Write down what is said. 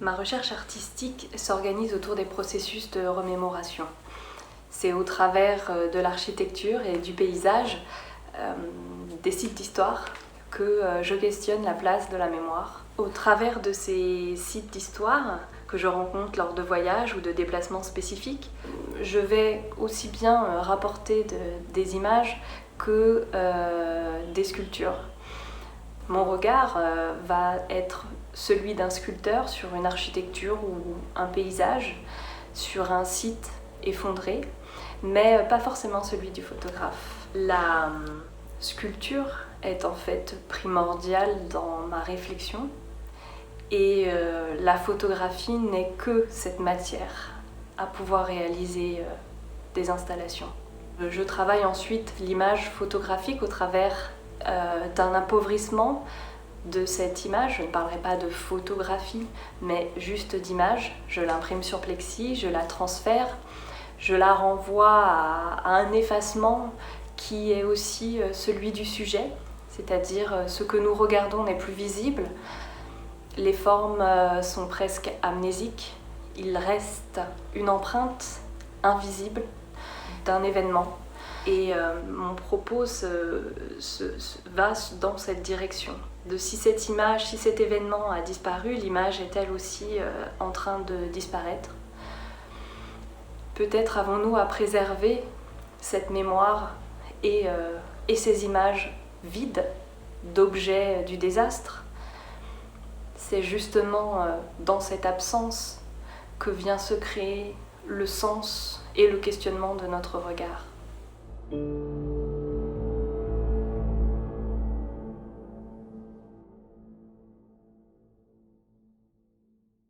Ma recherche artistique s'organise autour des processus de remémoration. C'est au travers de l'architecture et du paysage, des sites d'histoire, que je questionne la place de la mémoire. Au travers de ces sites d'histoire que je rencontre lors de voyages ou de déplacements spécifiques, je vais aussi bien rapporter des images que des sculptures. Mon regard va être celui d'un sculpteur sur une architecture ou un paysage, sur un site effondré, mais pas forcément celui du photographe. La sculpture est en fait primordiale dans ma réflexion et la photographie n'est que cette matière à pouvoir réaliser des installations. Je travaille ensuite l'image photographique au travers d'un appauvrissement de cette image. Je ne parlerai pas de photographie, mais juste d'image. Je l'imprime sur plexi, je la transfère, je la renvoie à un effacement qui est aussi celui du sujet, c'est-à-dire ce que nous regardons n'est plus visible. Les formes sont presque amnésiques. Il reste une empreinte invisible d'un événement. Et mon propos va dans cette direction. Si cette image, si cet événement a disparu, l'image est elle aussi en train de disparaître. Peut-être avons-nous à préserver cette mémoire et ces images vides d'objets du désastre. C'est justement dans cette absence que vient se créer le sens et le questionnement de notre regard.